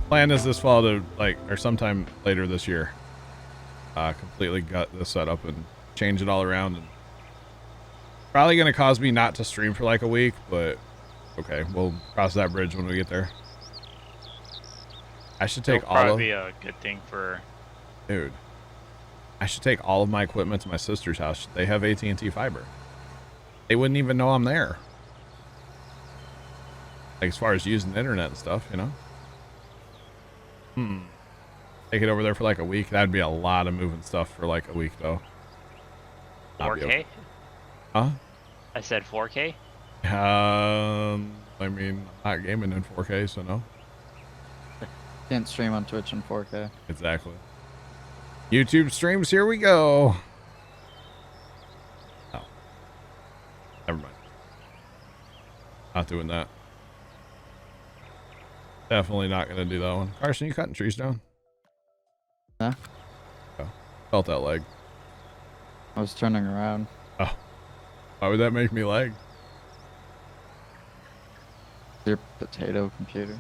Plan is this fall to or sometime later this year. Completely gut the setup and change it all around, and probably gonna cause me not to stream for like a week, but okay, we'll cross that bridge when we get there. I should take It'll probably be a good thing for. Dude, I should take all of my equipment to my sister's house. They have AT&T fiber. They wouldn't even know I'm there. Like as far as using the internet and stuff, you know. Take it over there for like a week. That'd be a lot of moving stuff for like a week though. 4K? Huh? I said 4K? I mean, I'm not gaming in 4K, so no. Can't stream on Twitch in 4K. Exactly. YouTube streams, here we go. Oh. Never mind. Not doing that. Definitely not going to do that one. Carson, you cutting trees down? Huh? Oh. Felt that leg. I was turning around. Oh. Why would that make me lag? Your potato computer.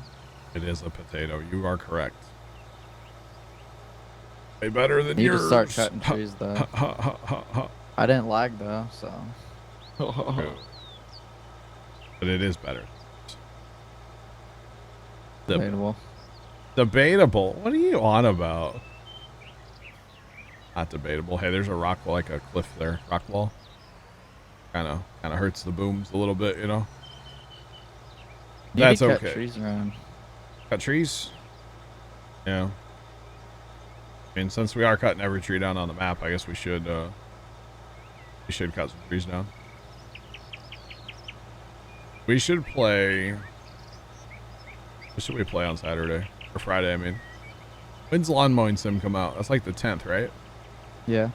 It is a potato. You are correct. Way better than You need yours. to start cutting trees though. I didn't lag though, so. But it is better. Debatable. Debatable? What are you on about? Not debatable. Hey, there's a rock wall, like a cliff there. Rock wall. Kind of hurts the booms a little bit, you know. That's okay. Cut trees around. Cut trees? Yeah. I mean, since we are cutting every tree down on the map, I guess we should cut some trees down. We should play. What should we play on Saturday? Or Friday, I mean. When's Lawn Mowing Sim come out? That's like the 10th, right? Yeah.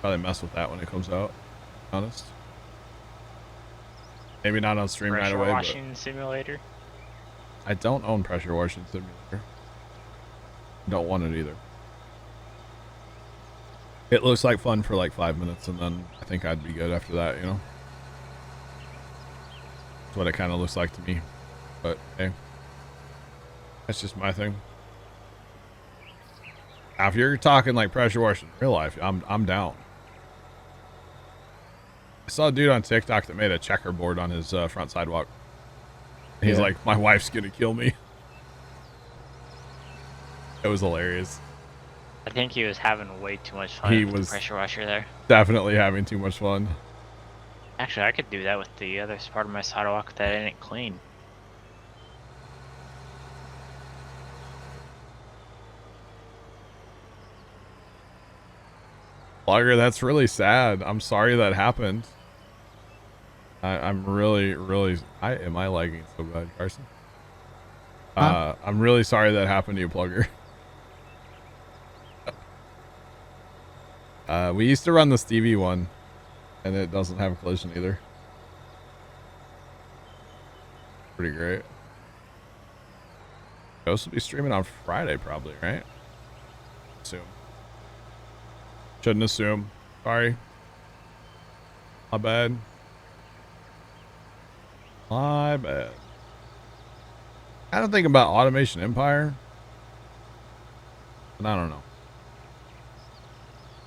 Probably mess with that when it comes out. Honest. Maybe not on stream right away. Pressure washing simulator? I don't own pressure washing simulator. Don't want it either. It looks like fun for like 5 minutes, and then I think I'd be good after that, you know? That's what it kind of looks like to me. But hey, that's just my thing. Now, if you're talking like pressure washing in real life, I'm down. I saw a dude on TikTok that made a checkerboard on his front sidewalk. He's like, my wife's gonna kill me. It was hilarious. I think he was having way too much fun with the pressure washer there. Definitely having too much fun. Actually, I could do that with the other part of my sidewalk that I didn't clean. Logger, that's really sad. I'm sorry that happened. I'm really, am I lagging so bad, Carson? Huh? I'm really sorry that happened to you, Plugger. We used to run the Stevie one, and it doesn't have a collision either. Pretty great. Ghost will be streaming on Friday, probably, right? Assume. Shouldn't assume. Sorry. My bad. My bad. I don't think about Automation Empire. But I don't know.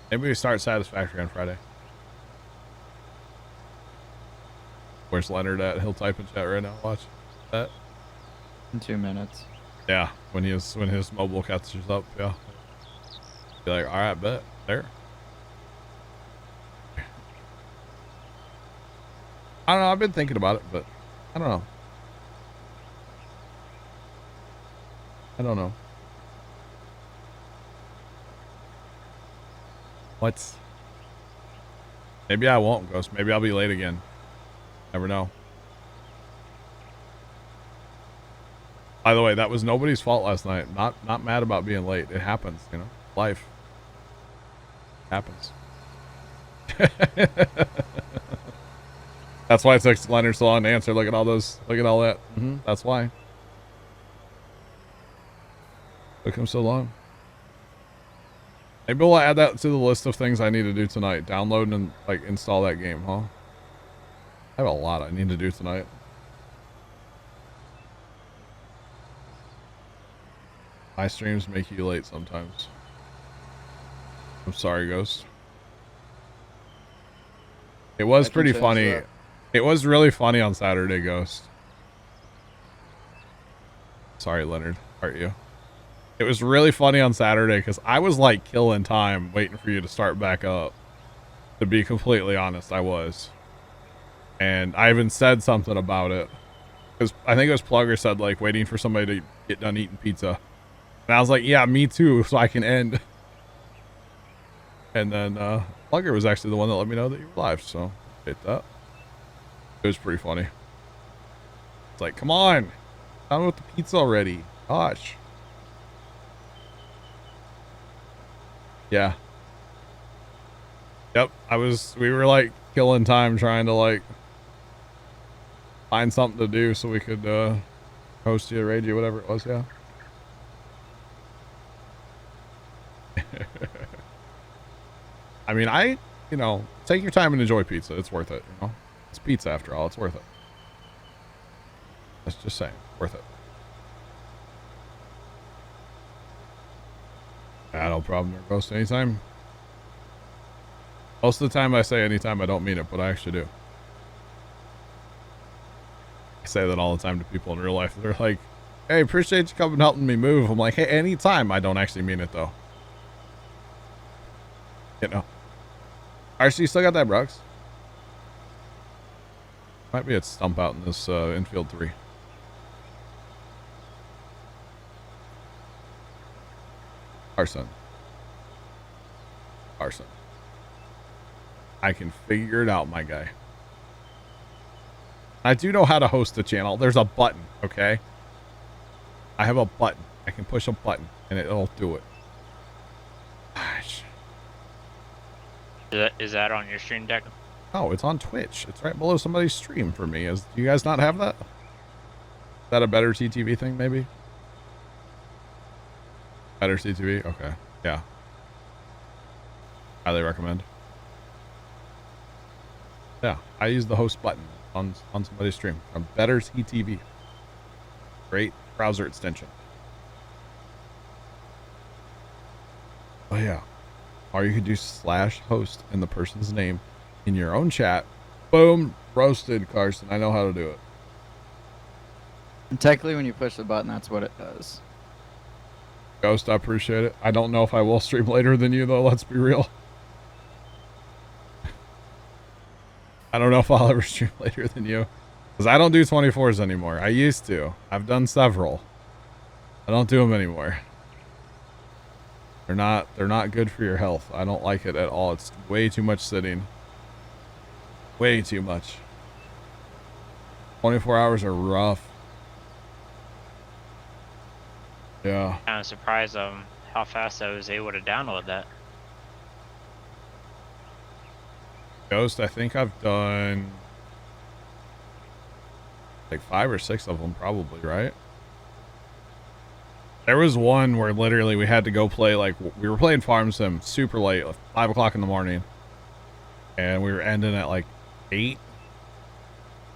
Maybe we start Satisfactory on Friday. Where's Leonard at? He'll type in chat right now. Watch that. In 2 minutes. Yeah, when his mobile catches up, yeah. Be like, all right, bet. There. I don't know. I've been thinking about it, but I don't know. I don't know. What? Maybe I won't, Ghost. Maybe I'll be late again. Never know. By the way, that was nobody's fault last night. Not mad about being late. It happens, you know. Life happens. That's why it took Leonard so long to answer. Look at all those. Look at all that. That's why. Took him so long. Maybe we'll add that to the list of things I need to do tonight. Download and like install that game, huh? I have a lot I need to do tonight. My streams make you late sometimes. I'm sorry, Ghost. It was pretty funny. It was really funny on Saturday, Ghost. Sorry, Leonard. Aren't you? It was really funny on Saturday because I was like killing time waiting for you to start back up. To be completely honest, I was. And I even said something about it. Because I think it was Plugger said like waiting for somebody to get done eating pizza. And I was like, yeah, me too, so I can end. And then Plugger was actually the one that let me know that you were live, so hit that. It was pretty funny. It's like, come on. Done with the pizza already. Gosh. Yeah. Yep, we were like killing time trying to like find something to do so we could host you, raid you, whatever it was, yeah. I mean, you know, take your time and enjoy pizza. It's worth it, you know. It's pizza after all. It's worth it. Let's just say, worth it. Yeah, no problem. There, Ghost. Anytime. Most of the time I say anytime, I don't mean it, but I actually do. I say that all the time to people in real life. They're like, hey, appreciate you coming helping me move. I'm like, hey, anytime. I don't actually mean it, though. You know. RC, still got that, Brooks? Might be a stump out in this infield 3. Arson. I can figure it out, my guy. I do know how to host a channel. There's a button, okay? I have a button. I can push a button, and it'll do it. Gosh. Is that on your stream deck? Oh, it's on Twitch. It's right below somebody's stream for me. Do you guys not have that? Is that a better TTV thing, maybe? Better CTV? Okay. Yeah. Highly recommend. Yeah, I use the host button on somebody's stream. From Better CTV. Great browser extension. Oh yeah. Or you could do /host in the person's name in your own chat. Boom. Roasted, Carson. I know how to do it. And technically, when you push the button, that's what it does. Ghost, I appreciate it. I don't know if I will stream later than you, though. Let's be real. I don't know if I'll ever stream later than you. Because I don't do 24s anymore. I used to. I've done several. I don't do them anymore. They're not good for your health. I don't like it at all. It's way too much sitting. Way too much. 24 hours are rough. Yeah. I'm surprised how fast I was able to download that. Ghost, I think I've done like 5 or 6 of them probably, right? There was one where literally we had to go play, like, we were playing Farm Sim super late, like 5 o'clock in the morning. And we were ending at like 8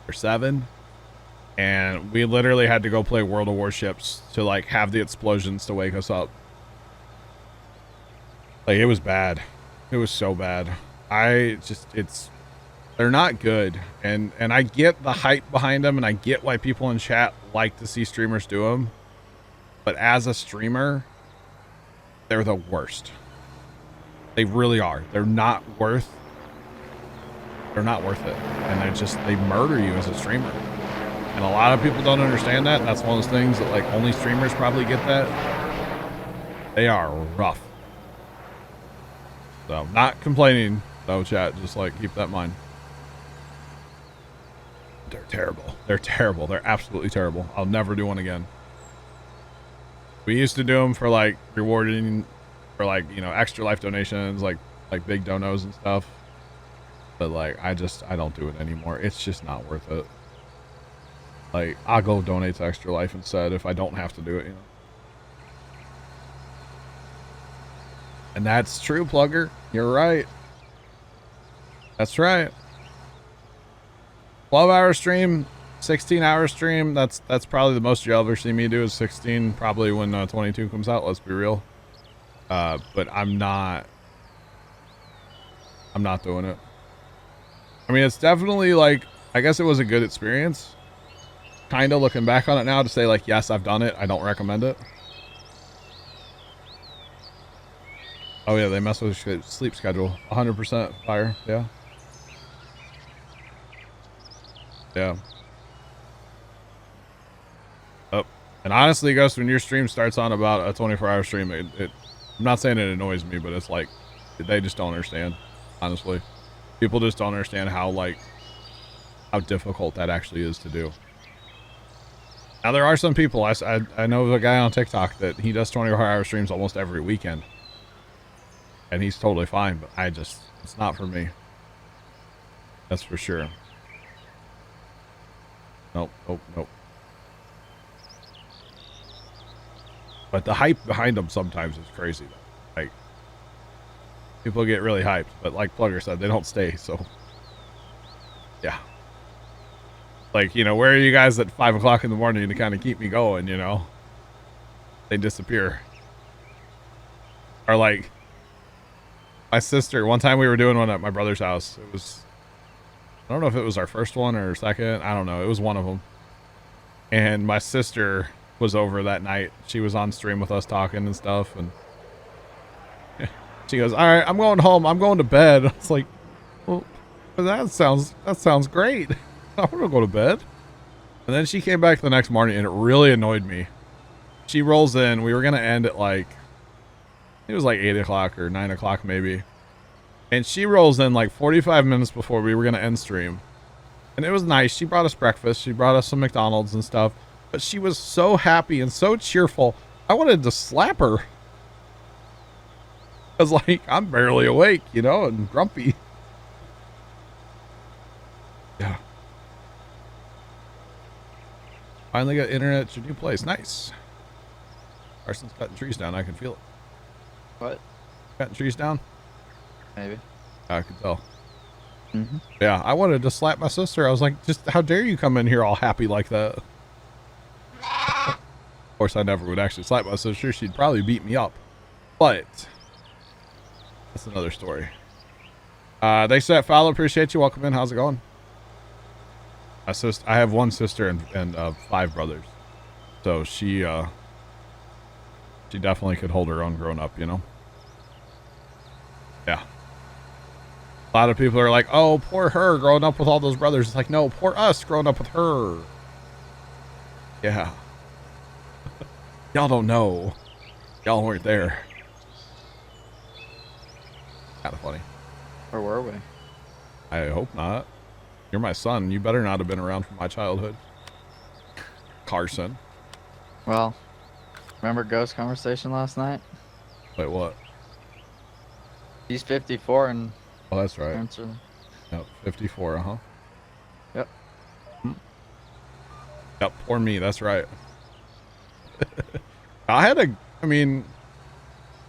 or 7. And we literally had to go play World of Warships to like have the explosions to wake us up. Like, it was bad. It was so bad. They're not good. And I get the hype behind them, and I get why people in chat like to see streamers do them. But as a streamer, they're the worst. They really are. They're not worth it. And they murder you as a streamer. And a lot of people don't understand that. That's one of those things that like only streamers probably get that. They are rough. So, not complaining though, chat. Just like keep that in mind. They're terrible. They're terrible. They're absolutely terrible. I'll never do one again. We used to do them for like rewarding for like, you know, extra life donations, like big donos and stuff. But like, I don't do it anymore. It's just not worth it. Like, I'll go donate to Extra Life instead if I don't have to do it, you know. And that's true, Plugger. You're right. That's right. 12-hour stream, 16-hour stream. That's probably the most you'll ever see me do is 16. Probably when 22 comes out. Let's be real. But I'm not doing it. I mean, it's definitely like, I guess it was a good experience. Kind of looking back on it now to say like, yes, I've done it. I don't recommend it. Oh yeah, they mess with your sleep schedule. 100% fire. Yeah. Yeah. Oh, and honestly, Ghost, when your stream starts on about a 24-hour stream, I'm not saying it annoys me, but it's like, they just don't understand. Honestly, people just don't understand how difficult that actually is to do. Now there are some people, I know of a guy on TikTok that he does 24-hour streams almost every weekend. And he's totally fine, but it's not for me. That's for sure. Nope. But the hype behind them sometimes is crazy. Like, people get really hyped, but like Plugger said, they don't stay, so. Yeah. Like, you know, where are you guys at 5 o'clock in the morning to kind of keep me going, you know? They disappear. Or like, my sister, one time we were doing one at my brother's house. It was, I don't know if it was our first one or second. I don't know. It was one of them. And my sister was over that night. She was on stream with us talking and stuff. And she goes, all right, I'm going home. I'm going to bed. I was like, well, that sounds great. I want to go to bed. And then she came back the next morning and it really annoyed me. She rolls in. We were going to end at like, it was like 8 o'clock or 9 o'clock maybe. And she rolls in like 45 minutes before we were going to end stream. And it was nice. She brought us breakfast. She brought us some McDonald's and stuff. But she was so happy and so cheerful. I wanted to slap her. Because like, I'm barely awake, you know, and grumpy. Yeah. Finally got internet at your new place. Nice. Carson's cutting trees down. I can feel it. What? Cutting trees down? Maybe. I can tell. Mm-hmm. Yeah, I wanted to slap my sister. I was like, just how dare you come in here all happy like that? Of course, I never would actually slap my sister. She'd probably beat me up. But that's another story. They said, Fowler, appreciate you. Welcome in. How's it going? I have one sister and 5 brothers. So she definitely could hold her own grown up, you know? Yeah. A lot of people are like, oh, poor her growing up with all those brothers. It's like, no, poor us growing up with her. Yeah. Y'all don't know. Y'all weren't there. Kind of funny. Or were we? I hope not. You're my son. You better not have been around for my childhood. Carson. Well, remember Ghost conversation last night? Wait, what? He's 54 and... Oh, that's right. Answer. Yep, 54, uh-huh. Yep. Yep, poor me, that's right. I had an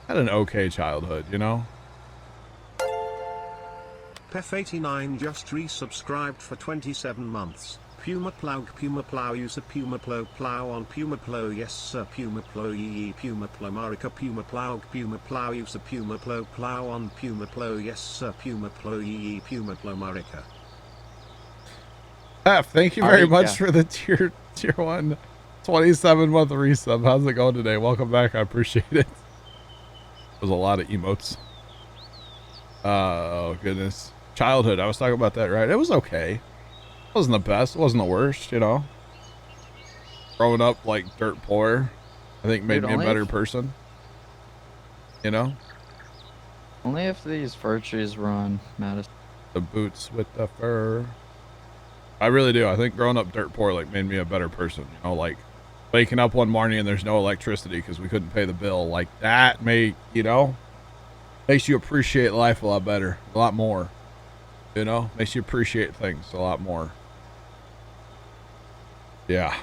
okay childhood, you know? Pef89 just resubscribed for 27 months. Puma Plow, use a Puma Plow on Puma Plow, yes sir, Puma Plow, yee Puma Plow, Marika, Puma Plow, use a Puma Plow on Puma Plow, yes sir, Puma Plow, yee Puma Plow, Marika. Thank you very much for the tier 1 27-month resub. How's it going today? Welcome back. I appreciate it. There's a lot of emotes. Oh goodness. Childhood. I was talking about that, right? It was okay. It wasn't the best. It wasn't the worst, you know. Growing up like dirt poor, I think made me a better person. You know? Only if these fir trees were on Madison. The boots with the fur. I really do. I think growing up dirt poor like made me a better person. You know, like waking up one morning and there's no electricity because we couldn't pay the bill. Like that makes you appreciate life a lot better, a lot more. You know, makes you appreciate things a lot more. Yeah.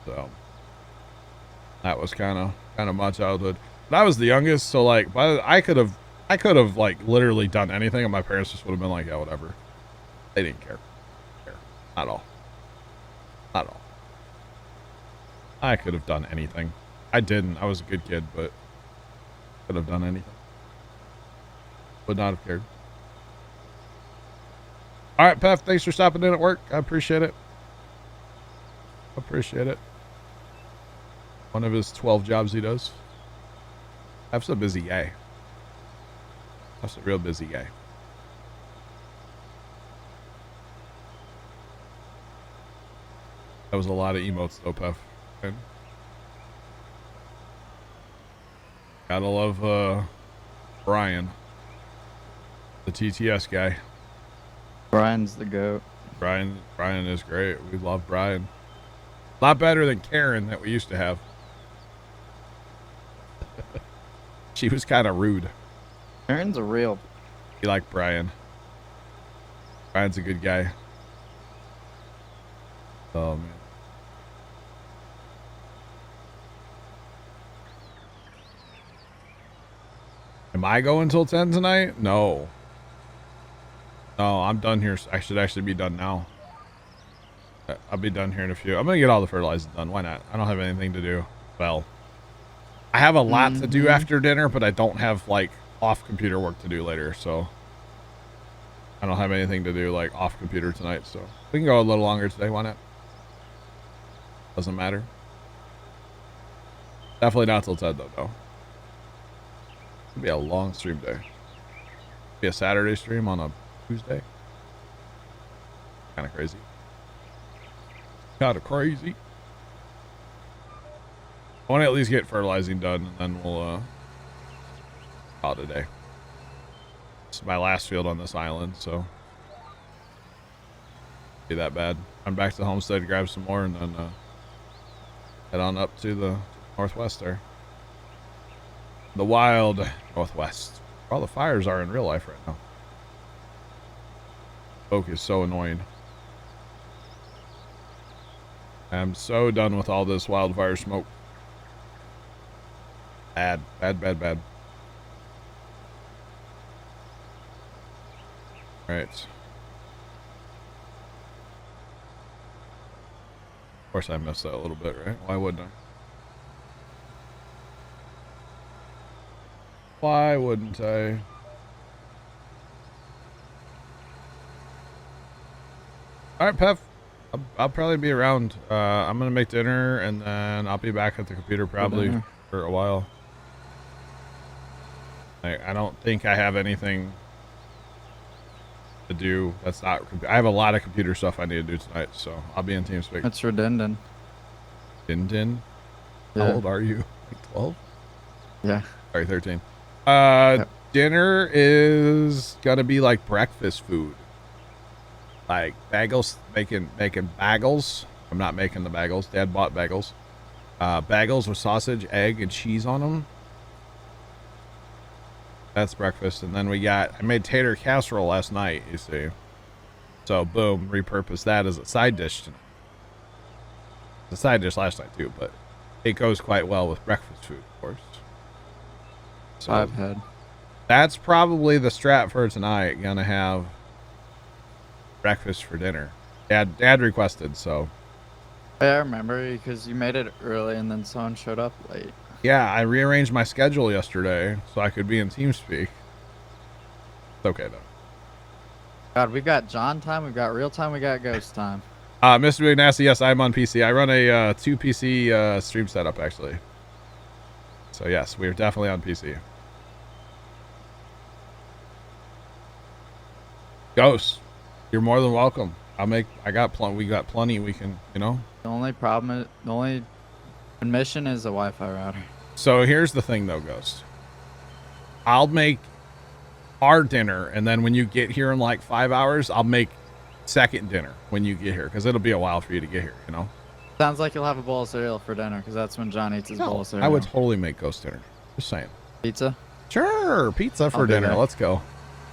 So that was kind of my childhood. But I was the youngest, so like, I could have like literally done anything, and my parents just would have been like, yeah, whatever. They didn't care. Not at all. Not all. I could have done anything. I didn't. I was a good kid, but could have done anything. Would not have cared. All right, Pef, thanks for stopping in at work. I appreciate it. Appreciate it. One of his 12 jobs he does. Pef's a busy guy. Pef's a real busy guy. That was a lot of emotes though, Pef. Okay. Gotta love Brian, the TTS guy. Brian's the GOAT. Brian is great. We love Brian. A lot better than Karen that we used to have. She was kind of rude. Karen's a real. You like Brian. Brian's a good guy. Oh, man. Am I going till 10 tonight? No. No, I'm done here. I should actually be done now. I'll be done here in a few. I'm going to get all the fertilizing done. Why not? I don't have anything to do. Well, I have a lot to do after dinner, but I don't have, like, off-computer work to do later, so I don't have anything to do, like, off-computer tonight, so we can go a little longer today. Why not? Doesn't matter. Definitely not till 10, though, no. It'll be a long stream day. Be a Saturday stream on a Tuesday. Kind of crazy. Kind of crazy. I want to at least get fertilizing done, and then we'll call it a day. It's my last field on this island, so be that bad. I'm back to Homestead to grab some more, and then head on up to the northwest there. The wild northwest. Where all the fires are in real life right now. Oak is so annoying. I'm so done with all this wildfire smoke. Bad, bad, bad, bad. All right. Of course I missed that a little bit, right? Why wouldn't I? Why wouldn't I? All right, Pef. I'll probably be around. I'm going to make dinner, and then I'll be back at the computer probably for a while. I don't think I have anything to do. That's not. I have a lot of computer stuff I need to do tonight, so I'll be in TeamSpeak. That's for Din. Din? Yeah. How old are you? Like 12? Yeah. Sorry, 13. Yep. Dinner is gonna be like breakfast food. Like bagels, making bagels. I'm not making the bagels. Dad bought bagels. Bagels with sausage, egg, and cheese on them. That's breakfast. And then I made tater casserole last night, you see. So boom, repurpose that as a side dish tonight. The side dish last night too, but it goes quite well with breakfast food, of course. So I've had. that's probably the strat for tonight. Gonna have breakfast for dinner. Dad requested, so. Yeah, I remember because you made it early and then someone showed up late. Yeah, I rearranged my schedule yesterday so I could be in TeamSpeak. It's okay though. God, we've got John time, we've got real time, we got ghost time. Mr. Big Nasty, yes, I'm on PC. I run a 2 PC stream setup actually. So yes, we're definitely on PC. Ghost, you're more than welcome. We got plenty we can, The only problem is, the only admission is a Wi-Fi router. So here's the thing though, Ghost. I'll make our dinner, and then when you get here in like 5 hours, I'll make second dinner when you get here, because it'll be a while for you to get here, Sounds like you'll have a bowl of cereal for dinner, because that's when John eats his bowl of cereal. I would totally make Ghost dinner. Just saying. Pizza? Sure, pizza for I'll do dinner. that. Let's go.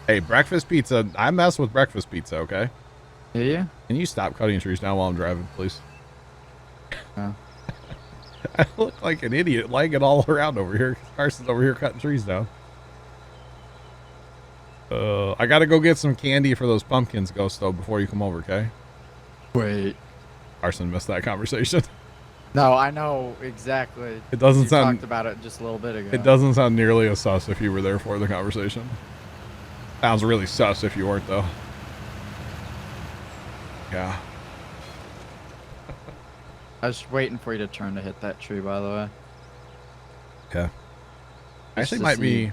Hey, breakfast pizza. I mess with breakfast pizza, okay? Do you? Can you stop cutting trees down while I'm driving, please? No. I look like an idiot laying it all around over here. Carson's over here cutting trees down. I gotta go get some candy for those pumpkins, Ghost, though, before you come over, okay? Wait. Carson missed that conversation. No, I know exactly. It doesn't you sound. talked about it just a little bit ago. It doesn't sound nearly as sus if you were there for the conversation. Sounds really sus if you weren't, though. Yeah. I was waiting for you to turn to hit that tree, by the way. Yeah. Just Actually, to might see. be.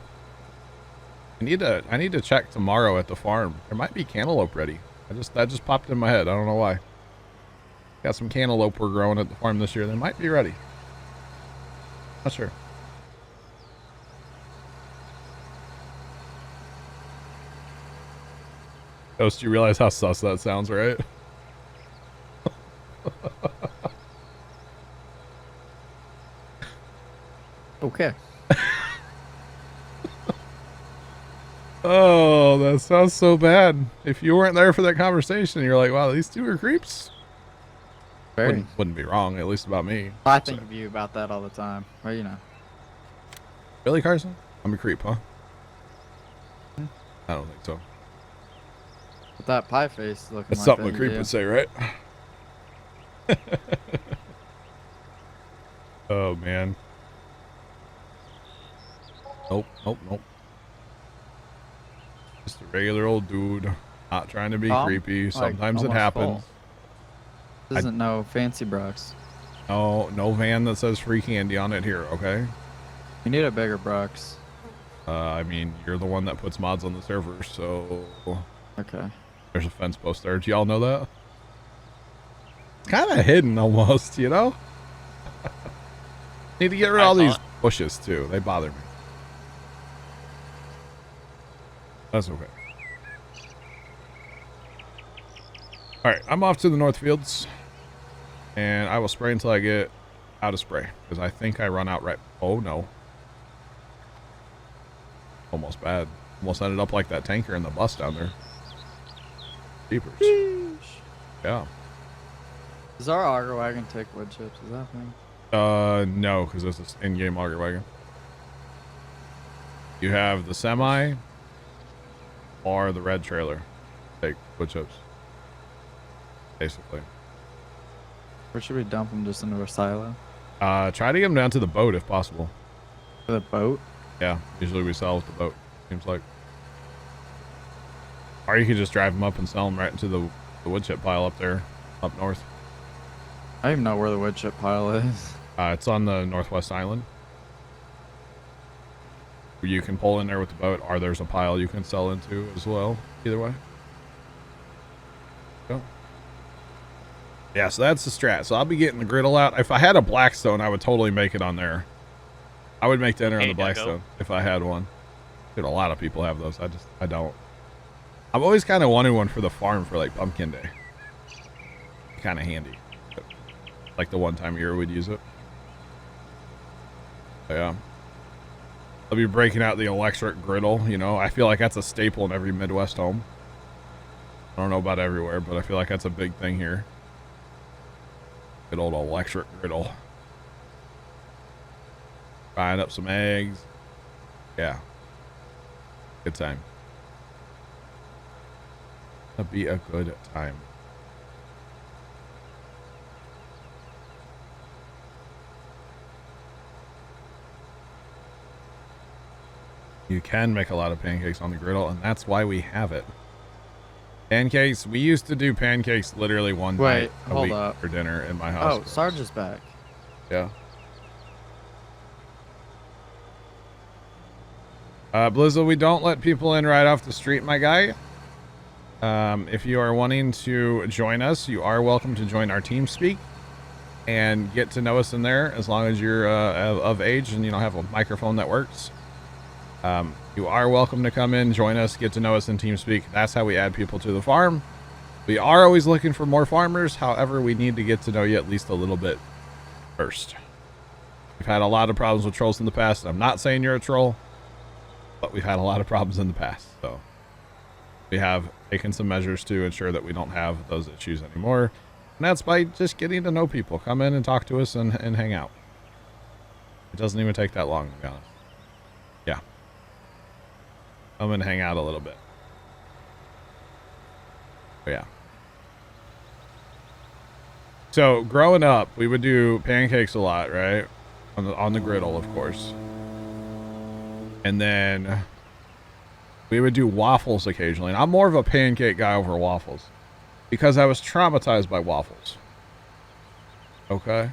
I need to check tomorrow at the farm. There might be cantaloupe ready. That just popped in my head. I don't know why. Got some cantaloupe we're growing at the farm this year. They might be ready. Not sure. Ghost, you realize how sus that sounds, right? Okay. Oh, that sounds so bad. If you weren't there for that conversation, you're like, wow, these two are creeps. Very. Wouldn't be wrong, at least about me. I think of you about that all the time. Well, you know. Really, Carson? I'm a creep, huh? I don't think so. With that pie face looking That's like something that a creep you would do. say, right? Oh, man. Nope, nope, nope. Just a regular old dude. Not trying to be Tom, creepy. like, Sometimes it almost happens. full. This isn't no fancy Brooks. No van that says free candy on it here, okay? You need a bigger Brooks. I mean, you're the one that puts mods on the server, so Okay. there's a fence post there. Do y'all know that? It's kind of hidden almost, you know? Need to get rid of all these bushes, too. They bother me. That's okay. Alright, I'm off to the North Fields. And I will spray until I get out of spray. Because I think I run out right... Oh, no. Almost bad. Almost ended up like that tanker in the bus down there. Jeepers. Yeah. Does our auger wagon take wood chips? Is that a thing? No, because this is in-game auger wagon. You have the semi or the red trailer. Take wood chips. Basically. Or should we dump them just into a silo? Try to get them down to the boat if possible. The boat? Yeah, usually we sell with the boat, seems like. Or you could just drive them up and sell them right into the wood chip pile up there, up north. I don't even know where the wood chip pile is. It's on the northwest island. You can pull in there with the boat, or there's a pile you can sell into as well. Either way. Go. Yeah, so that's the strat. So I'll be getting the griddle out. If I had a Blackstone, I would totally make it on there. I would make dinner on the Blackstone if I had one. Dude, a lot of people have those. I don't. I've always kind of wanted one for the farm for like pumpkin day. Kind of handy. Like the one time a year we'd use it. But yeah. I'll be breaking out the electric griddle, you know. I feel like that's a staple in every Midwest home. I don't know about everywhere, but I feel like that's a big thing here. Good old electric griddle. Frying up some eggs. Yeah. Good time. It'll be a good time. You can make a lot of pancakes on the griddle, and that's why we have it. Pancakes, we used to do pancakes literally one night a week for dinner in my house. Oh, Sarge is back. Yeah. Blizzle, we don't let people in right off the street, my guy. If you are wanting to join us, you are welcome to join our TeamSpeak and get to know us in there as long as you're of age and you don't have a microphone that works. You are welcome to come in, join us, get to know us in TeamSpeak. That's how we add people to the farm. We are always looking for more farmers. However, we need to get to know you at least a little bit first. We've had a lot of problems with trolls in the past. I'm not saying you're a troll, but we've had a lot of problems in the past. So we have taken some measures to ensure that we don't have those issues anymore. And that's by just getting to know people. Come in and talk to us and hang out. It doesn't even take that long, to be honest. Yeah. Come and hang out a little bit. But yeah. So growing up, we would do pancakes a lot, right? On the griddle, of course. And then we would do waffles occasionally. And I'm more of a pancake guy over waffles because I was traumatized by waffles. Okay.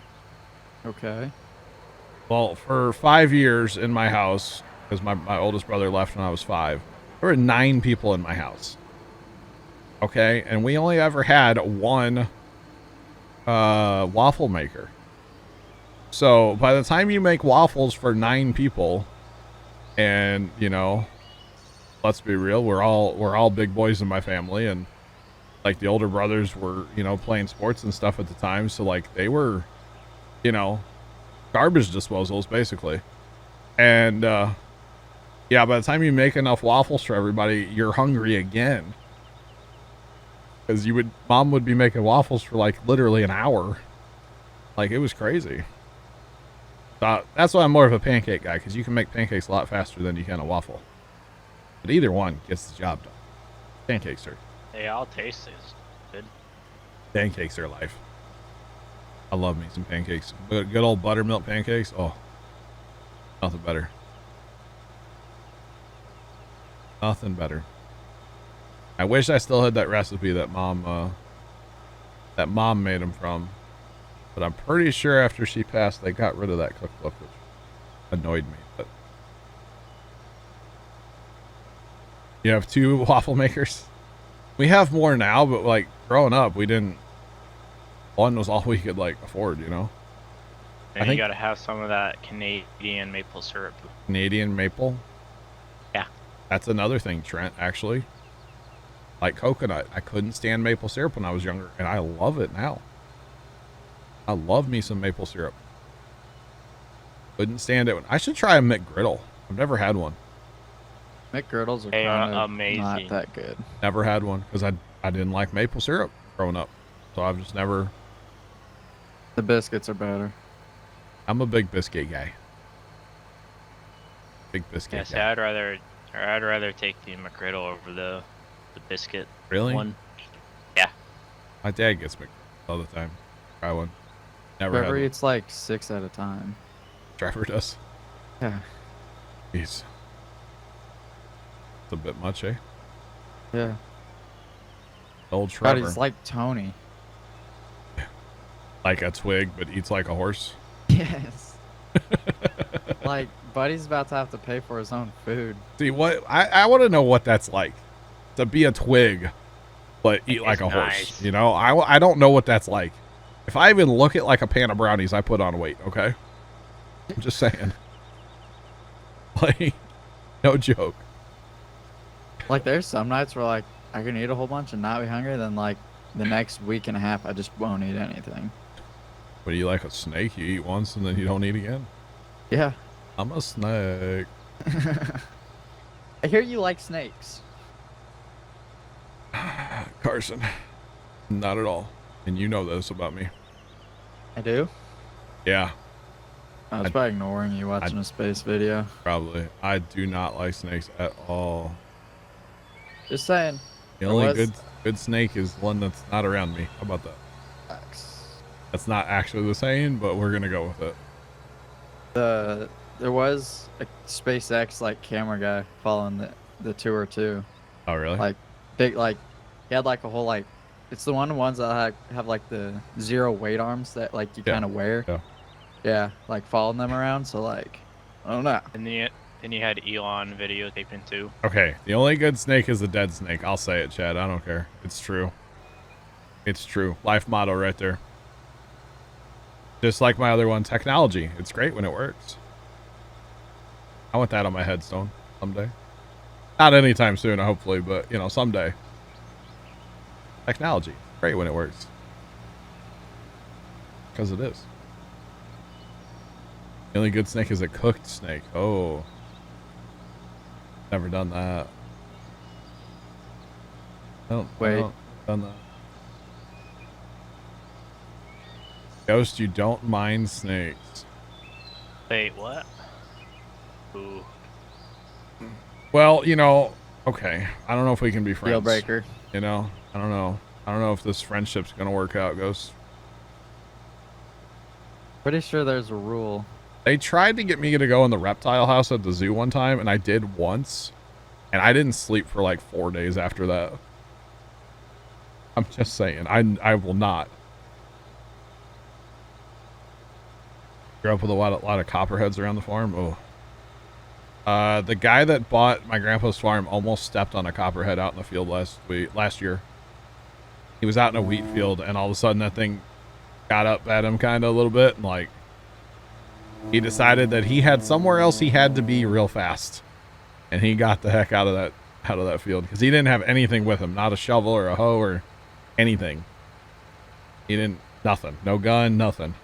Okay. Well, for 5 years in my house, because my oldest brother left when I was 5, there were 9 people in my house. Okay. And we only ever had one waffle maker. So by the time you make waffles for 9 people, and you know, let's be real, we're all big boys in my family, and like the older brothers were, you know, playing sports and stuff at the time, so like they were, you know, garbage disposals basically. And yeah, by the time you make enough waffles for everybody, you're hungry again. Because mom would be making waffles for like literally an hour. Like it was crazy. That's why I'm more of a pancake guy, because you can make pancakes a lot faster than you can a waffle. But either one gets the job done. Pancakes are. They all taste good. Pancakes are life. I love me some pancakes. Good old buttermilk pancakes. Oh, nothing better. Nothing better. I wish I still had that recipe that mom made them from. But I'm pretty sure after she passed, they got rid of that cookbook, which annoyed me. But you have 2 waffle makers? We have more now, but like growing up, we didn't. One was all we could like afford, you know? And you gotta have some of that Canadian maple syrup. Canadian maple? Yeah. That's another thing, Trent, actually. Like coconut. I couldn't stand maple syrup when I was younger, and I love it now. I love me some maple syrup. Couldn't stand it. I should try a McGriddle. I've never had one. McGriddles are They kind are of amazing. not that good. Never had one because I didn't like maple syrup growing up. So I've just never. The biscuits are better. I'm a big biscuit guy. Big biscuit Yeah, see, guy. I'd rather take the McGriddle over the biscuit Really? one. Yeah. My dad gets McGriddle all the time. Try one. Never Trevor had one. eats like 6 at a time. Trevor does. Yeah. Jeez. It's a bit much, eh? Yeah. Old God, Trevor. he's like Tony. Like a twig, but eats like a horse. Yes. Like, Buddy's about to have to pay for his own food. See, what I want to know what that's like to be a twig, but eat like a horse. Nice. You know, I don't know what that's like. If I even look at like a pan of brownies, I put on weight. Okay, I'm just saying. Like, no joke. Like, there's some nights where, like, I can eat a whole bunch and not be hungry. Then, like, the next week and a half, I just won't eat anything. What do you like, a snake? You eat once and then you don't eat again? Yeah. I'm a snake. I hear you like snakes. Carson, not at all. And you know this about me. I do? Yeah, I was probably ignoring you watching a space video. probably. I do not like snakes at all. Just saying. The There only was- good snake is one that's not around me. How about that? That's not actually the saying, but we're gonna go with it. There was a SpaceX like camera guy following the tour too. Oh, really? Like big, like he had like a whole like, it's the ones that have like the 0 weight arms that like you Yeah. kind of wear. Yeah. Yeah, like following them around. So like, I don't know. And then you had Elon videotaping too. Okay, the only good snake is the dead snake. I'll say it, Chad. I don't care. It's true. It's true. Life motto right there. Just like my other one, technology. It's great when it works. I want that on my headstone someday. Not anytime soon, hopefully, but, you know, someday. Technology. Great when it works. Because it is. The only good snake is a cooked snake. Oh. Never done that. Wait. Done that. Ghost, you don't mind snakes. Wait, what? Ooh. Well, you know, okay. I don't know if we can be friends. Deal breaker. You know, I don't know. I don't know if this friendship's gonna work out, Ghost. Pretty sure there's a rule. They tried to get me to go in the reptile house at the zoo one time, and I did once, and I didn't sleep for like 4 days after that. I'm just saying, I will not. Grew up with a lot of copperheads around the farm. Oh, the guy that bought my grandpa's farm almost stepped on a copperhead out in the field last year. He was out in a wheat field, and all of a sudden that thing got up at him kind of a little bit, and like he decided that he had somewhere else he had to be real fast, and he got the heck out of that field because he didn't have anything with him, not a shovel or a hoe or anything. He didn't, nothing, no gun, nothing.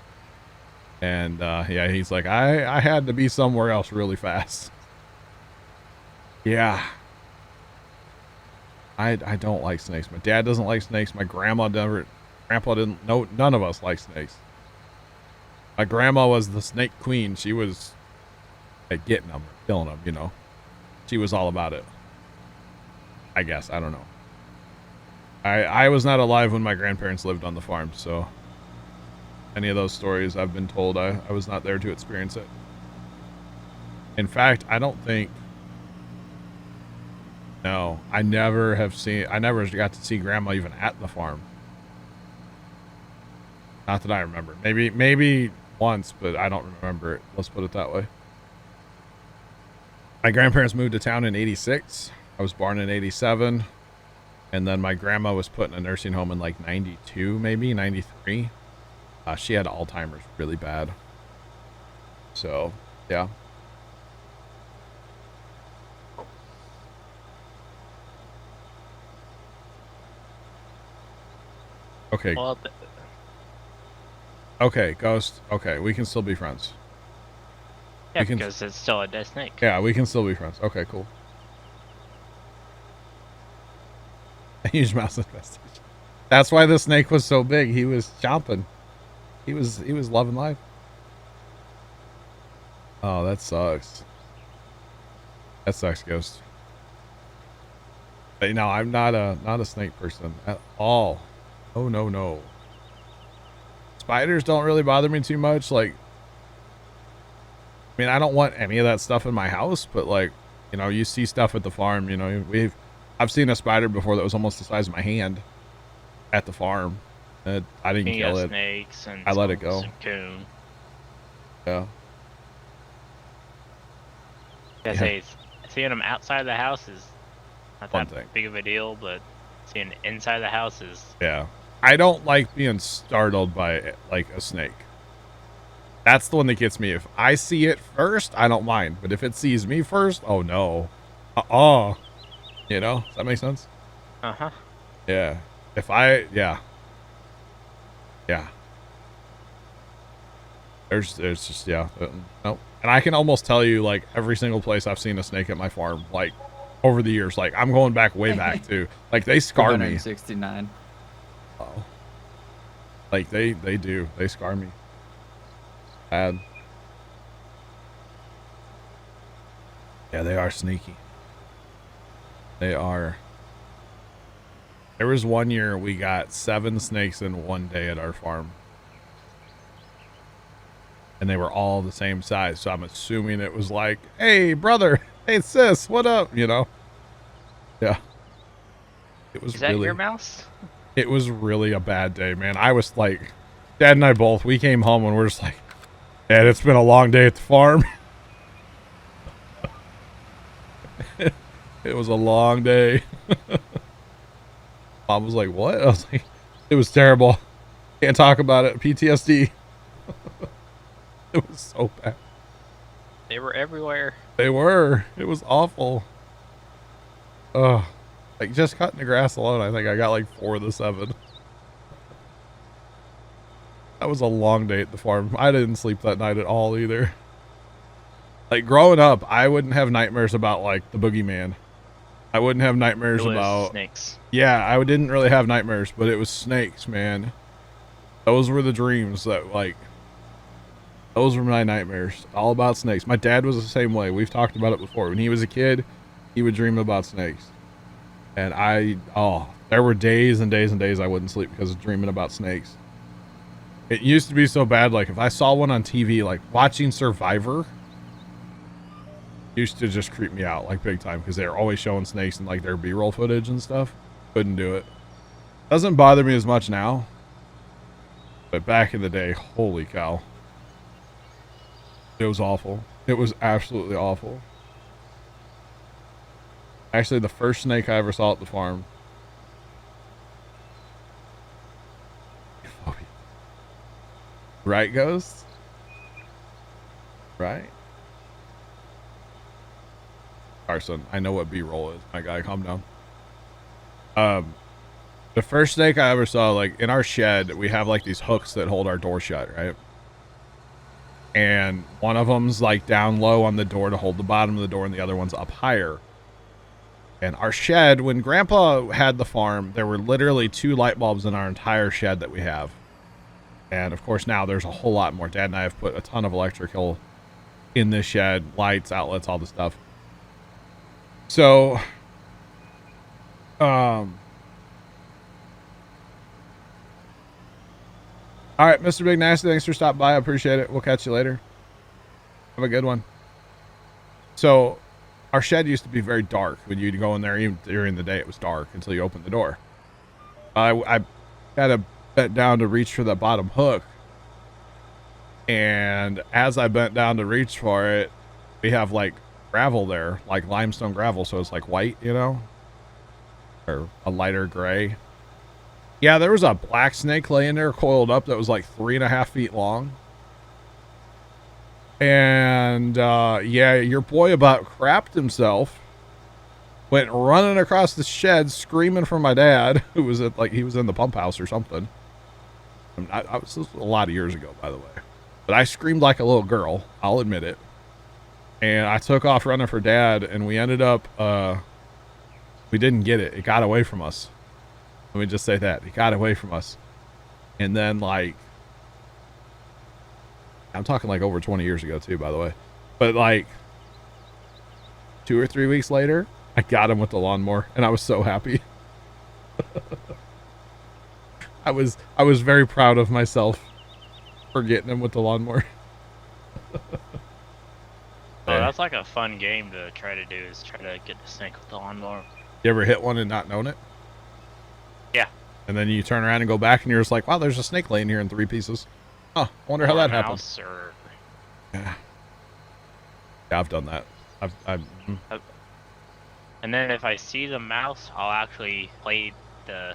And yeah, he's like, I had to be somewhere else really fast. Yeah. I don't like snakes. My dad doesn't like snakes. My grandpa didn't. No, none of us like snakes. My grandma was the snake queen. She was like getting them, killing them, you know. She was all about it. I guess. I don't know. I was not alive when my grandparents lived on the farm, so any of those stories I've been told, I was not there to experience it. In fact, I don't think. No, I never got to see grandma even at the farm. Not that I remember. Maybe once, but I don't remember it. Let's put it that way. My grandparents moved to town in 86. I was born in 87. And then my grandma was put in a nursing home in like 92, maybe 93. She had Alzheimer's really bad. So, yeah. Okay. Well, Okay, Ghost. Okay, we can still be friends. yeah, because it's still a dead snake. Yeah, we can still be friends. Okay, cool. A huge mouse infestation. That's why the snake was so big. He was chomping. He was loving life. Oh, that sucks. That sucks, Ghost. But, you know, I'm not a snake person at all. Oh no. Spiders don't really bother me too much. Like, I mean, I don't want any of that stuff in my house, but like, you know, you see stuff at the farm, you know, I've seen a spider before that was almost the size of my hand at the farm. I didn't kill it. Snakes and I let it go. And coon. Yeah. Yeah. Seeing them outside the house is not One that thing. big of a deal, but seeing inside the house is. Yeah. I don't like being startled by like a snake. That's the one that gets me. If I see it first, I don't mind. But if it sees me first, oh no. You know, does that make sense? Uh-huh. Yeah. Yeah. There's just, yeah. Nope. And I can almost tell you like every single place I've seen a snake at my farm, like over the years. Like I'm going back way back too. Like they scar me. 269. Oh. Like they do. They scar me. Bad. Yeah, they are sneaky. They are. There was one year we got 7 snakes in one day at our farm. And they were all the same size. So I'm assuming it was like, hey, brother. Hey, sis. What up? You know? Yeah. It was Is that really, your mouse? It was really a bad day, man. I was like, Dad and I both, we came home and we're just like, Dad, it's been a long day at the farm. It was a long day. Mom was like, what? I was like, it was terrible. Can't talk about it. PTSD. It was so bad. They were everywhere. They were. It was awful. Ugh. Like just cutting the grass alone, I think I got like 4 of the 7. That was a long day at the farm. I didn't sleep that night at all either. Like growing up, I wouldn't have nightmares about like the boogeyman. I wouldn't have nightmares It was about snakes. Yeah, I didn't really have nightmares, but it was snakes, man. Those were the dreams that like those were my nightmares. All about snakes. My dad was the same way. We've talked about it before. When he was a kid, he would dream about snakes. And there were days and days and days I wouldn't sleep because of dreaming about snakes. It used to be so bad, like, if I saw one on TV, like, watching Survivor used to just creep me out, like, big time, because they're always showing snakes in, like, their B-roll footage and stuff. Couldn't do it. Doesn't bother me as much now. But back in the day, holy cow. It was awful. It was absolutely awful. Actually, the first snake I ever saw at the farm. Right, Ghost? Right? Carson, I know what B-roll is. My guy, calm down. The first snake I ever saw, like, in our shed, we have, like, these hooks that hold our door shut, right? And one of them's, like, down low on the door to hold the bottom of the door, and the other one's up higher. And our shed, when Grandpa had the farm, there were literally 2 light bulbs in our entire shed that we have. And, of course, now there's a whole lot more. Dad and I have put a ton of electrical in this shed, lights, outlets, all the stuff. So, all right, Mr. Big Nasty, thanks for stopping by. I appreciate it. We'll catch you later. Have a good one. So, our shed used to be very dark. When you'd go in there, even during the day, it was dark until you opened the door. I had to bent down to reach for the bottom hook. And as I bent down to reach for it, we have, like, gravel there, like limestone gravel. So it's like white, you know, or a lighter gray. Yeah, there was a black snake laying there coiled up that was like 3.5 feet long. And, yeah, your boy about crapped himself. Went running across the shed screaming for my dad, who was at, like, he was in the pump house or something. This was a lot of years ago, by the way. But I screamed like a little girl, I'll admit it. And I took off running for Dad, and we ended up, we didn't get it. It got away from us. Let me just say that. It got away from us. And then, like, I'm talking like over 20 years ago too, by the way. But like 2 or 3 weeks later, I got him with the lawnmower, and I was so happy. I was very proud of myself for getting him with the lawnmower. Oh, that's like a fun game to try to do, is try to get the snake with the lawnmower. You ever hit one and not known it? Yeah. And then you turn around and go back, and you're just like, wow, there's a snake laying here in 3 pieces. Huh, I wonder how that happened. Or... Yeah, I've done that. And then if I see the mouse, I'll actually play the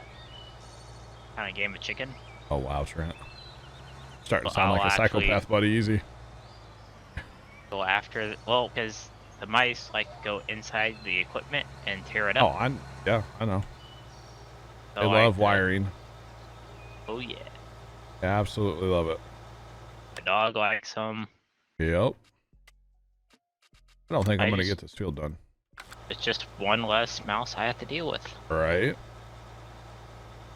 kind of game of chicken. Oh, wow, Trent. Starting to sound like a psychopath, buddy. Easy. Go after, well, because the mice like to go inside the equipment and tear it up. Oh, yeah, I know. So They love wiring. Oh yeah. I absolutely love it. The dog likes them. Yep. I don't think I'm gonna get this field done. It's just one less mouse I have to deal with. Right.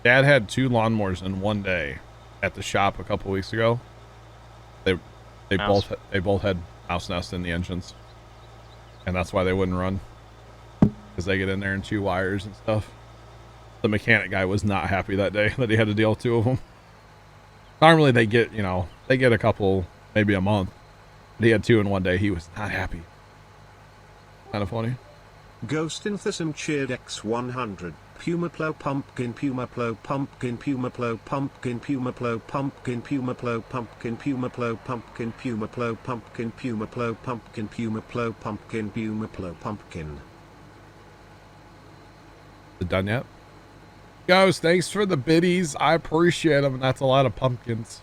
Dad had 2 lawnmowers in one day at the shop a couple weeks ago. They both had mouse nests in the engines, and that's why they wouldn't run, because they get in there and chew wires and stuff. The mechanic guy was not happy that day that he had to deal with 2 of them. Normally they get, you know, they get a couple, maybe a month. But he had 2 in one day. He was not happy. Kind of funny. Ghost Infism cheered X100. Puma Plow Pumpkin Puma Plow Pumpkin Puma Plow Pumpkin Puma Plow Pumpkin Puma Plow Pumpkin Puma Plow Pumpkin Puma Plow Pumpkin Puma Plow Pumpkin Puma Plow Pumpkin Puma Plow Pumpkin. Is it done yet? Ghost, thanks for the biddies. I appreciate them. That's a lot of pumpkins.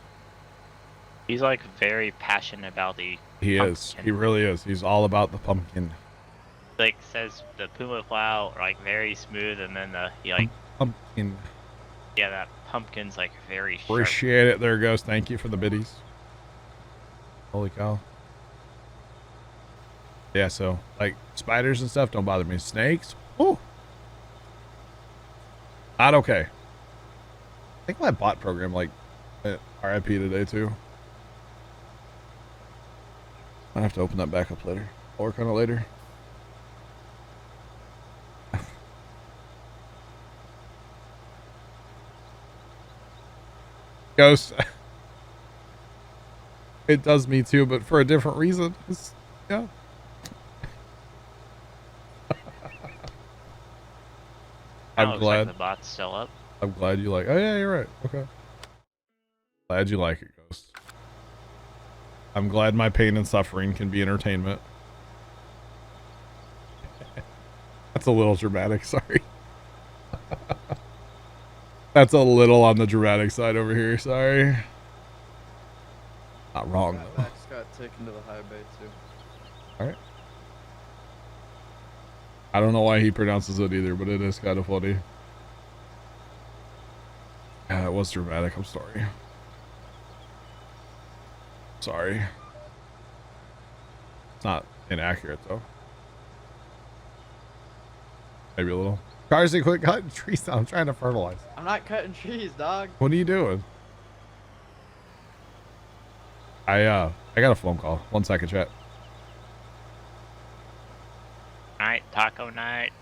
He's like very passionate about the He pumpkin. is. He really is. He's all about the pumpkin. Like says the Puma Plow like very smooth, and then the like pumpkin. Yeah, that pumpkin's like very sharp. Appreciate it. There goes. Thank you for the biddies. Holy cow. Yeah, so like spiders and stuff don't bother me. Snakes, whoo, not okay. I think my bot program like RIP today too. I have to open that back up later. I'll work on it later. Ghost, It does me too, but for a different reason. Yeah. I'm Looks glad. like the bot's still up. I'm glad you like. Oh yeah, you're right. Okay. Glad you like it, Ghost. I'm glad my pain and suffering can be entertainment. That's a little dramatic. Sorry. That's a little on the dramatic side over here. Sorry. Not wrong though. Max got taken to the high bay too. All right. I don't know why he pronounces it either, but it is kind of funny. Yeah, it was dramatic. I'm sorry. Sorry. It's not inaccurate though. Maybe a little. Carsey, quit cutting trees down. I'm trying to fertilize. I'm not cutting trees, dog. What are you doing? I got a phone call. 1 second, chat. Night, taco night.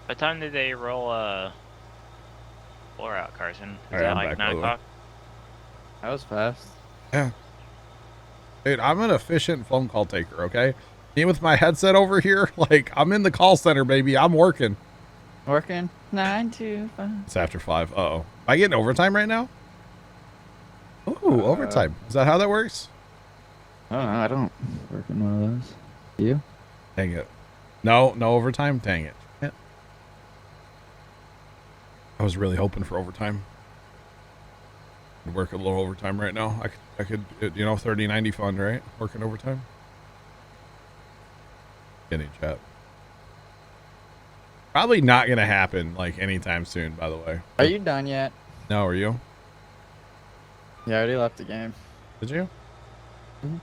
What time did they roll floor out, Carson? Is Alright, that I'm like back, 9 by the way. o'clock? That was fast. Yeah. Dude, I'm an efficient phone call taker, okay? Me with my headset over here, like, I'm in the call center, baby. I'm working. Working 9 to 5. It's after 5. Uh-oh. Am I getting overtime right now? Ooh, overtime. Is that how that works? Oh, I don't work in one of those. You? Dang it. No overtime? Dang it. Yeah. I was really hoping for overtime. I'd work a little overtime right now. I could, you know, 30-90 fund, right? Working overtime. Getting chat. Probably not going to happen, like, anytime soon, by the way. Are you done yet? No, are you? Yeah, I already left the game. Did you? Mm-hmm.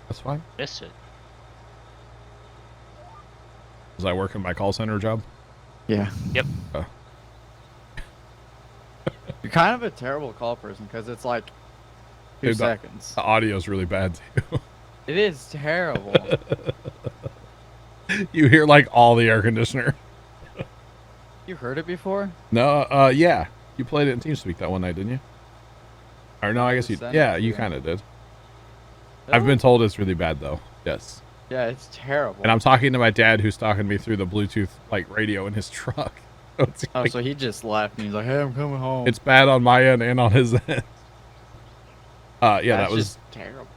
That's fine. Missed it. Was I working my call center job? Yeah. Yep. You're kind of a terrible call person because it's like 2 Dude, seconds. The audio's really bad, too. It is terrible. You hear, like, all the air conditioner. You heard it before? No, yeah. You played it in TeamSpeak that one night, didn't you? Or no, I guess you. Yeah, you kind of did. I've been told it's really bad, though. Yes. Yeah, it's terrible. And I'm talking to my dad, who's talking me through the Bluetooth like radio in his truck. So it's Oh, like, so he just left and he's like, "Hey, I'm coming home." it's bad on my end and on his end. Yeah, That's that was just terrible.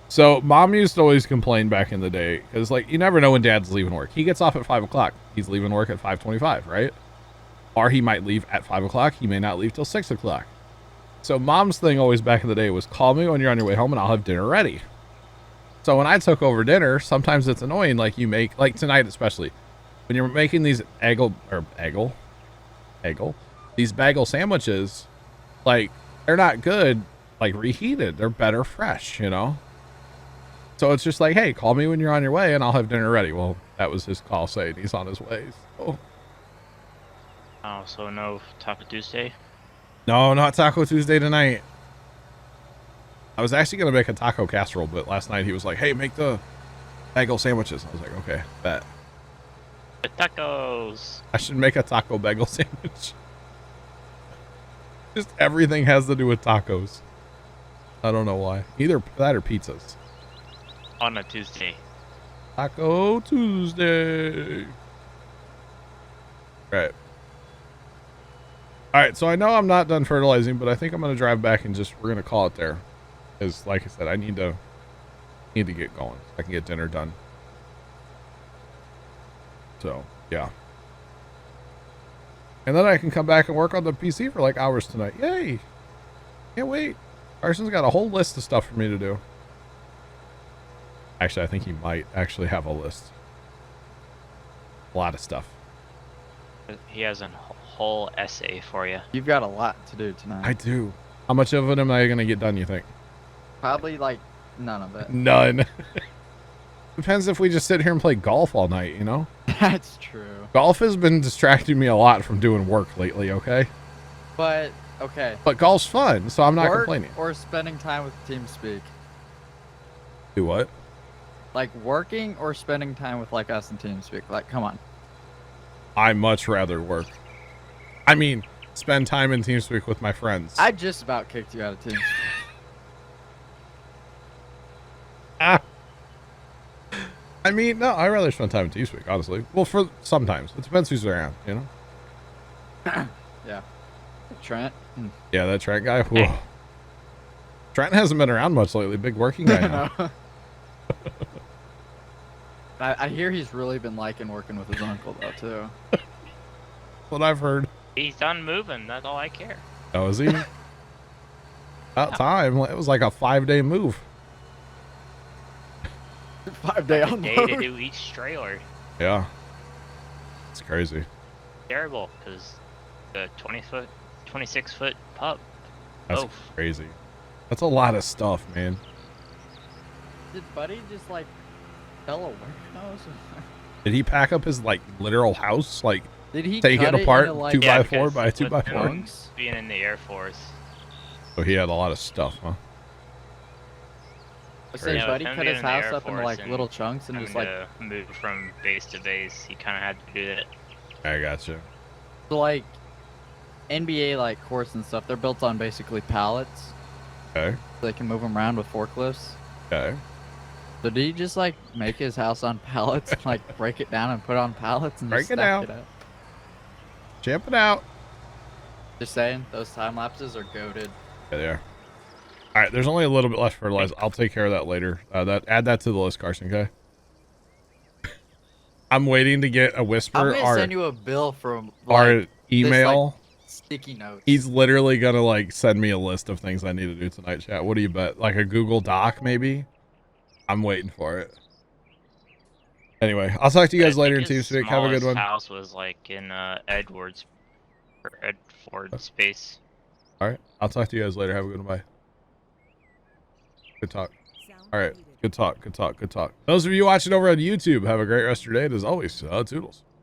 So Mom used to always complain back in the day because, like, you never know when Dad's leaving work. He gets off at 5 o'clock. He's leaving work at 5:25, right? Or he might leave at 5 o'clock. He may not leave till 6 o'clock. So Mom's thing always back in the day was call me when you're on your way home and I'll have dinner ready. So when I took over dinner, sometimes it's annoying. Like you make, like tonight especially, when you're making these these bagel sandwiches, like they're not good, like reheated. They're better fresh, you know? So it's just like, hey, call me when you're on your way and I'll have dinner ready. Well, that was his call saying he's on his way. So. Oh, so no Taco Tuesday? No, not Taco Tuesday tonight. I was actually going to make a taco casserole, but last night he was like, hey, make the bagel sandwiches. I was like, okay, bet. The tacos! I should make a taco bagel sandwich. Just everything has to do with tacos. I don't know why. Either that or pizzas. On a Tuesday. Taco Tuesday. Right. All right, so I know I'm not done fertilizing, but I think I'm going to drive back and just, we're going to call it there. Because, like I said, I need to get going. So I can get dinner done. So, yeah. And then I can come back and work on the PC for like hours tonight. Yay! Can't wait. Carson's got a whole list of stuff for me to do. Actually, I think he might actually have a list. A lot of stuff. He has a whole essay for you. You've got a lot to do tonight. I do. How much of it am I going to get done, you think? Probably like none of it. None. Depends if we just sit here and play golf all night, you know? That's true. Golf has been distracting me a lot from doing work lately, okay? But, okay. But golf's fun, so I'm not Work complaining. or spending time with TeamSpeak. Do what? Like working or spending time with like us in TeamSpeak. Like, come on. I much rather work. I mean, spend time in TeamSpeak with my friends. I just about kicked you out of TeamSpeak. Ah. I mean, no, I'd rather spend time in TeamSpeak, honestly. Well, for sometimes. It depends who's around, you know? Yeah. Trent. Yeah, that Trent guy. Whew. Trent hasn't been around much lately. Big working guy now. No. I hear he's really been liking working with his uncle, though, too. What I've heard. He's done moving. That's all I care. Oh, is he? About time. It was like a 5-day move. 5-day A on day load. to do each trailer. Yeah. It's crazy. Terrible, because the 20-foot, 26-foot pup. That's Oof. crazy. That's a lot of stuff, man. Did Buddy just, like, sell a warehouse? Did he pack up his, like, literal house? Like, Did he take it cut apart into, like, 2x4 because by with 2x4? him being in the Air Force. So he had a lot of stuff, huh? I say Yeah, Buddy with him cut being his in the house Air up into, Force like, and little chunks and Having just, like, to move from base to base, he kind of had to do that. I gotcha. so, like, NBA, like, courts and stuff, they're built on basically pallets. Okay. So they can move them around with forklifts. Okay. So did he just, like, make his house on pallets and, like, break it down and put it on pallets and Break just it stack out. it up? Jumping out. Just saying, those time lapses are goated. Yeah, they are. All right, there's only a little bit left for fertilizer. I'll take care of that later. Add that to the list, Carson, okay? I'm waiting to get a Whisper I'm gonna send you a bill from, our like, email. sticky notes. He's literally gonna like send me a list of things I need to do tonight, chat. What do you bet? Like a Google Doc, maybe? I'm waiting for it. Anyway, I'll talk to you guys later in His TeamSpeak. Have a good smallest one. house was like in Edward's or Edford space. All right, I'll talk to you guys later. Have a good one. Bye. Good talk. All right, good talk. Good talk. Good talk. Those of you watching over on YouTube, have a great rest of your day. And as always, toodles.